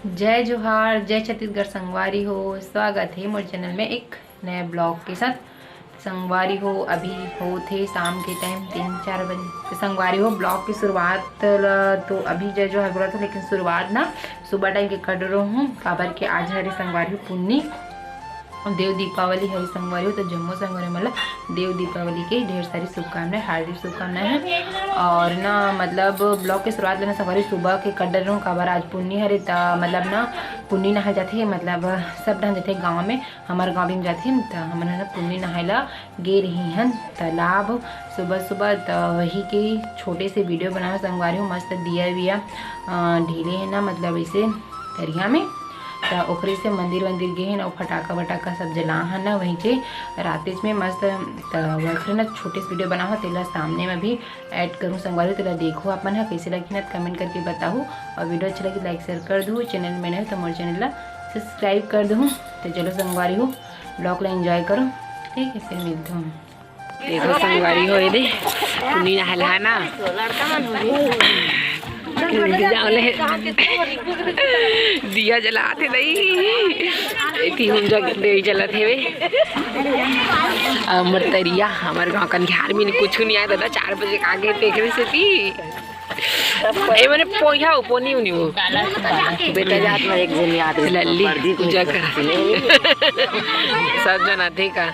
जय जोहार, जय छत्तीसगढ़। संगवारी हो, स्वागत है मोर चैनल में एक नए ब्लॉग के साथ। संगवारी हो अभी हो थे शाम के टाइम 3-4 बजे। संगवारी हो ब्लॉग की शुरुआत तो अभी जय जोहार बोला था, लेकिन शुरुआत ना सुबह टाइम के कर रहा हूँ। काबर के आज हरे संगवारी हो पुन्नी देव दीपावली हरी संगवारी हो, तो जम्मू संगवारी मतलब देव दीपावली के ढेर सारी शुभकामनाएं, हार्दिक शुभकामनाएं हैं। और ना मतलब ब्लॉग के शुरुआत लेना संगवारी सुबह के कर रहा हूँ। काबर आज पुन्नी हरे मतलब ना पुन्नी नहा जाते, मतलब सब ढंग जाते गाँव में, हमारे गाँव में जाते तो हमन ना पुन्नी नहायला गे रही हैं तालाब सुबह सुबह। तो वही के छोटे से वीडियो बनाओ संगवारी हो। मस्त दिया विया ढीले है ना, मतलब ऐसे दरिया में तो ओकरे से मंदिर वंदिर गए हैं ना, फटाका वटाका सब जला है ना वहीं से रातेज में मस्त। तो ना छोटे से वीडियो बना हो तेला सामने में भी ऐड करूँ संगवारी, तेला देखो अपन है कैसे लगी ना कमेंट करके बताओ। और वीडियो अच्छा लगी लाइक शेयर कर दूँ, चैनल में नहीं तो मोर चैनल ला सब्सक्राइब कर दूँ। तो चलो संगवारी हो ब्लॉग ला एंजॉय करो, ठीक है, फिर मिलते हूँ। देखो संगवारी हो दे पुन्नी नहला ना दिया जलाते नहीं हम जगह जलत है मरतरिया हमारे गाँव कंधार में कुछ नहीं आया दादा 4 बजे आगे देख रहे से थी मैंने पोया पोनी उनी वो बेटा जात में एक जन याद लल्ली पूजा कर सब जना थे का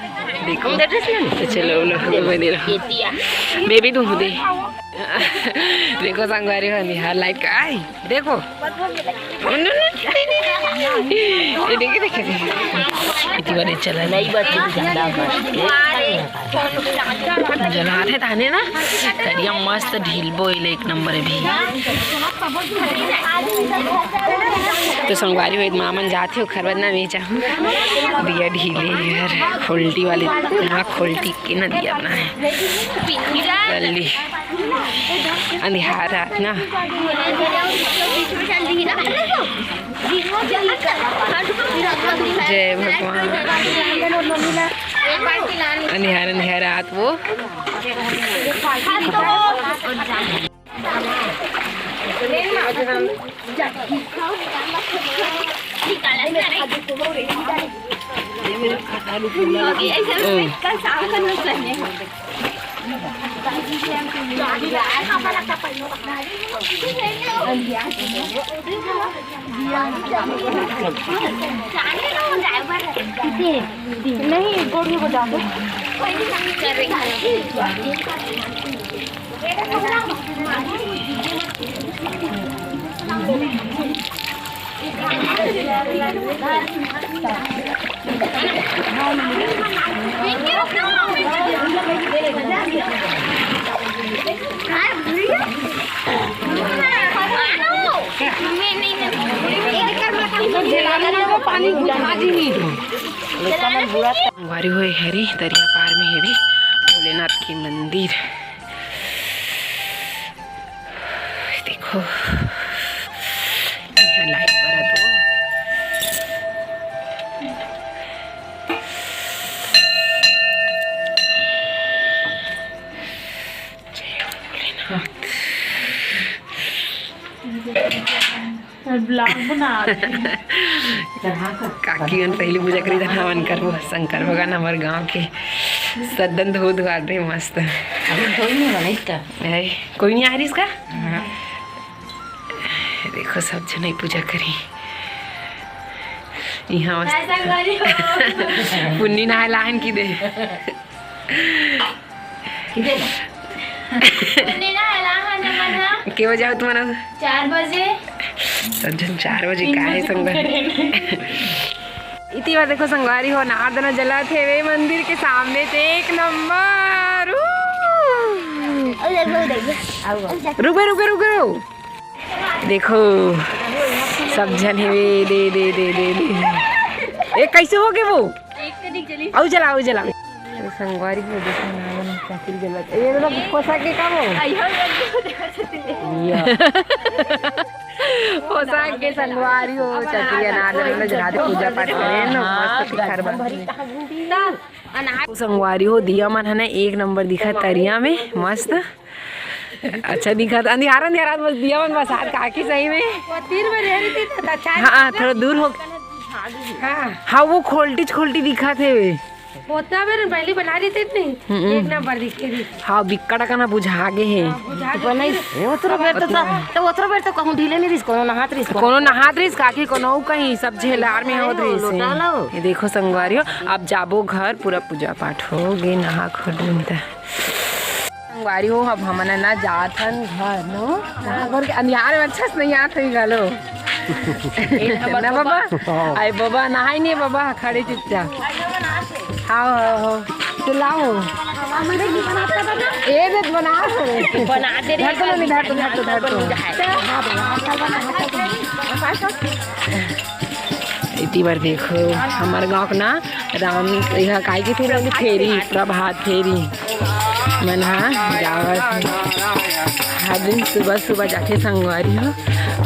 देखो तो चलो मैं भी दूँ दे देखो संगवारी हो निहार लाइट का आई देखो देखे देखे इतनी बार चला नहीं जला थे थाने ना तरिया मस्त ढील बोल एक नंबर है भी। तो संगवारी हो मामन जाते हो खरबना में चाहूँ दिया ढीले यार खोल्टी वाले यहाँ खोल्टी के ना दिया अपना है जल्दी अंधियार रात ना जय भगवान अंधियार अंधियार रात वो नहीं गोड़ी को जा दो संगवारी हो हरी दरिया पार में है भी भोलेनाथ की मंदिर देखो लाइट पर तो ब्लॉग बना काकी मन पहली पूजा करी था मन कर वो शंकर भगवान हमारे गांव के सदन धो धुआ रहे मस्त। कोई नहीं आ रही इसका देखो सब जन पूजा करी यहाँ पुन्नी नहा लाहन की दे के बजे आओ तुम्हारा 4 बजे सब जन 4 बजे का है संगवारी इतनी बार देखो संगवारी हो नहा दोनों जला थे वे मंदिर के सामने थे एक नंबर। रुको रुको रुको देखो सब जन है वे दे दे दे दे दे कैसे हो गए वो आओ जलाओ जलाओ संगवारी को देखो ना चाकिल जलत ये लोग पोसा के काम हो पोसा के संगवारी हो चकिया नादर में जला दे पूजा पाठ करें ना मस्त घर बन संगवारी हो दिया मन है ना एक नंबर दिखा तरिया में मस्त अच्छा दिखा था अंधियारा अंधियारा बस दिया मन बसात काकी सही में। वो 3 बजे रही थी तो अच्छा हाँ थोड़ा दूर हो। हाँ वो खोलटी दिखा थे वे होता मेरे पहले बना रही थी इतनी एक नंबर दिखे थी। हाँ बिक्कड़ का ना बुझा गे है तो कहूं ढीले नहीं रिस कोनो नहात रहीस काकी कोनो कहीं सब झेलार में होत रहीस। ये देखो संगवारियों अब जाबो घर पूरा पूजा पाठ हो गे नहा खोल संगवारी हो। अब हमन ना जात हन घर नो घर के अंधियार में अच्छा से नहीं आत है गलो ना बाबा आई बाबा नहाई नहीं बाबा खड़े चुपचाप। हाँ चलाओ ये देख बना दे इतनी बार देखो हमारे गाँव ना राम यहाँ काय की फिर फेरी प्रभात फेरी मन जावत हर दिन सुबह जाके संगवारी हो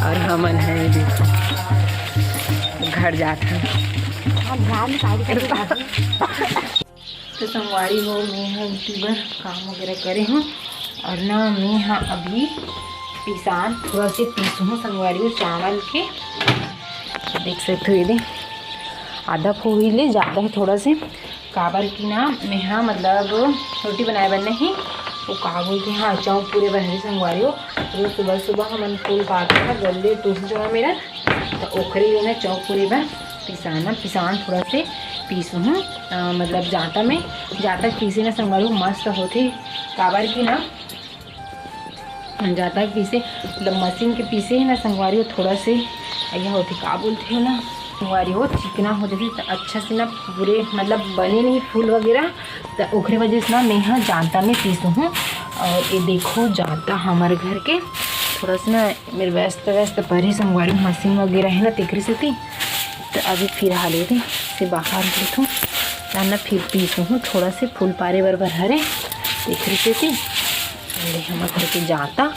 और हमन है देखो घर जाते हैं। तो संगवारी हो मैं यूट्यूबर काम वगैरह करे हूँ और ना मैं यहाँ अभी पिसान थोड़ा से पीसू हूँ संगवारी हो चावल के। देख सकते हो ये आधा फोड़ी ले ज़्यादा है थोड़ा से काबर की ना मैं यहाँ मतलब रोटी बनाए बन नहीं वो का बोलते हैं हाँ चाँव पूरे बन संगवारी हो। रोज सुबह हमन फूल काटते हैं गले टूस जो है मेरा तो ओखरी ना चौक पूरे बन पिसान थोड़ा से पीसू हूँ मतलब जाता पीसे ना संगवारी मस्त होते काबर की ना जाता पीसे मतलब मशीन के पीसे है ना संगवारी हो थोड़ा से यह होते का बोलते हो ना संगवारी हो चिकना हो जाती तो अच्छा से ना पूरे मतलब बने नहीं फूल वगैरह तो ओखरे वजह से ना मैं यहाँ जाता में पीसू हूँ। और ये देखो जाता हमारे घर के थोड़ा सा ना मेरे व्यस्त पर ही संगवारी मशीन वगैरह है ना तेकरी से थी तो अभी फिर हाले थे से बाहर देखूँ ना फिर पीसू हूँ थोड़ा से फूल पारे बरबर हरे तेकरी से थी हमारे घर के जाता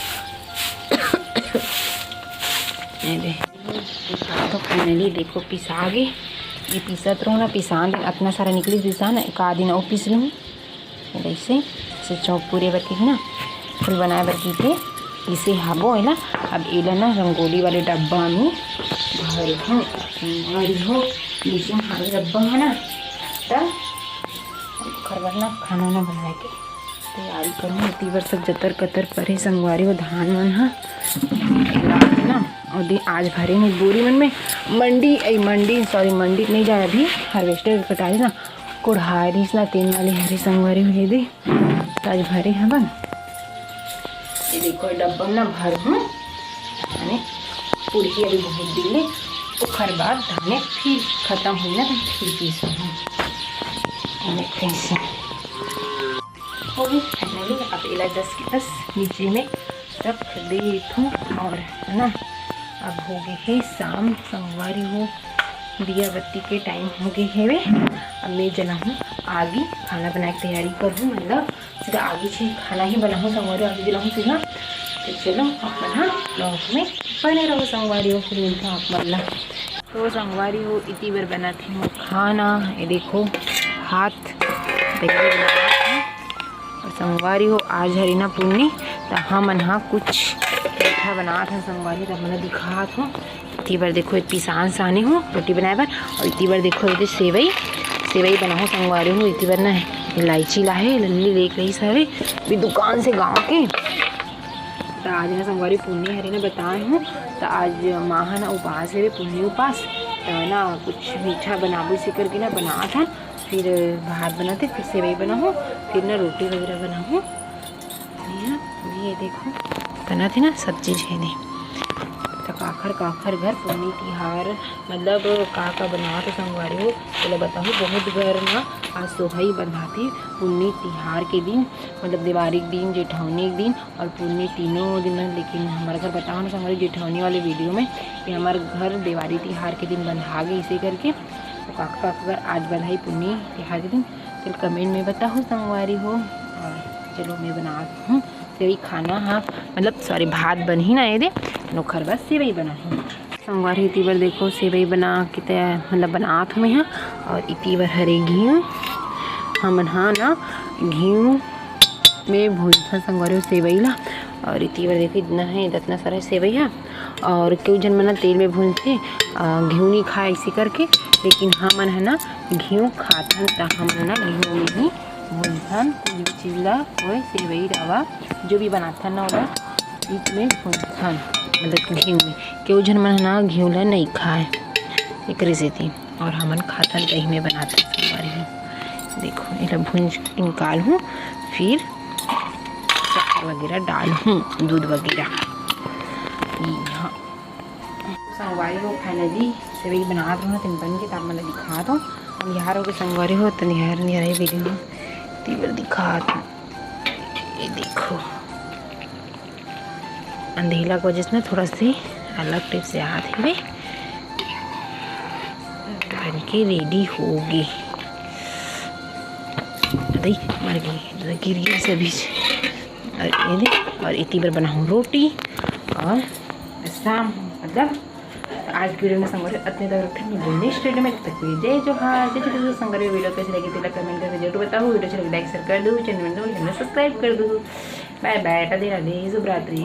तो फाइनली देखो पिसा गे ये पीसत रहो ना पिसान दिन इतना सारा निकली पिसान एक आध दिन और पीस लूँ ऐसे से चौक पूरे बर के ना फूल बनाए बर की थे इसे हाबो है ना। अब एला ना रंगोली वाले डब्बा में भर हूँ हो जैसे हमारे डब्बा है ना तब खरबरना खाना ना बनाए के तैयारी करूँ इतनी बार सब जतर कतर परे संगवारी वो धान मन हाँ ना और दिन आज भरे नहीं बोरी मन में मंडी नहीं जाए अभी हार्वेस्टर कटाई ना कुढ़ारी ना तेल वाली हरी संगवारी हुई दे तो आज भरे हवन ये देखो डब्बा ना भर हूँ मैंने पूरी अभी बहुत दिन ले उखर बाद धाने फिर ख़त्म हुई ना तो फिर पीसू हूँ कैसे हो गई फाइनली। अब इला 10 के 10 नीचे में रख देती हूँ और है ना अब हो गए है शाम संगवारी हो दिया बत्ती के टाइम हो गए है वे। अब मैं जलाऊँ आगे खाना बनाने की तैयारी करूँ मतलब सीधा आगे से खाना ही बनाऊँ संगवारी आगे जलाऊँ सीधा तो चलो अपना ब्लॉग में बने रहो संगवारी हो फिर मिलता हूँ आप मतलब। तो संगवारी हो इतनी बार बनाती हूँ खाना ये देखो हाथ और संगवारी हो आज हरीना पुण्य तो हम यहाँ कुछ मीठा बना था संगवारी तब मैंने दिखा था। इतनी बार देखो इतनी सानी हूँ रोटी बनाए बार और इतनी बार देखो ये सेवई बनाऊँ संगवारी हूँ। इतनी बार ना इलायची लाए लल्ली लेक रही सारे भी दुकान से गाँव के तो आज ना संगवारी पुण्य हरी ने बताए हूँ तो आज माह ना उपास है पुण्य उपास तो ना कुछ मीठा बनाबो इसी करके ना बना था फिर भात बनाते फिर सेवई बनाऊँ फिर ना रोटी वगैरह बनाऊँ। ये देखो बना थे ना सब चीज़ है नहीं तो काखर घर पुण्य तिहार मतलब का बना तो संगवारी हो बोले बताऊँ बहुत घर ना आज सोहाई बंधाते पुण्य तिहार के दिन मतलब दिवाली के दिन जेठौनी के दिन और पुण्य तीनों दिन। लेकिन हमारे घर बताओ ना संगवारी जेठौनी वाले वीडियो में कि हमारे घर दिवाली तिहार के दिन बंधा गए इसे करके तो काका घर आज बंधाई पुण्य तिहार के दिन तो कमेंट में बताओ संगवारी हो। और चलो मैं बना हूँ सेवई खाना हाँ मतलब सॉरी भात बन ही ना ये दे नोखर बस सेवई बना ही संगवारी इतनी बार देखो सेवई बना के मतलब बनात हूँ यहाँ और इतनी बार हरे घी हम हाँ ना घी में भूजा संगवारी सेवई ला और इतनी बार देखो इतना है इतना सारा सेवैया। और क्यों जन मना तेल में भूनते घी नहीं खाए इसी करके, लेकिन हम मन है ना घी खाथन तो हम है ना घी में ही भूनथन कुछ चीज़ ला वो सेवई रवा जो भी बनाथन ना वो इसमें भूनथन, मतलब घी में। क्यों जन मन है ना घी ला नहीं खाए एक रेसिपी, और हमन खाथन दही में बनाते संगवारी। देखो इला भून निकाल हूँ, फिर शक्कर वगैरह डाल हूँ, दूध वगैरह। यहाँ संगवारी हो फाइनली सेवई बना रहा तीन बन के, तब मतलब दिखा दो हम यहाँ के संगवारी हो तो निहार वीडियो तीबर दिखा दो। ये देखो अंधेला की वजह से ना थोड़ा सी अलग टाइप से आते हुए बन के रेडी होगी। मर गई गिर गई सभी। और इतनी बार बनाऊँ रोटी और शाम, मतलब आज की वीडियो में संगवारी इतने तक रखें नेक्स्ट वीडियो में तक जय जोहार। जय छोटे संगवारी वीडियो कैसे लगी तेरा कमेंट करके जरूर बताओ। वीडियो अच्छी लगी लाइक शेयर कर दो, चैनल में सब्सक्राइब कर दो। बाय बाय, राधे राधे, शुभ रात्रि।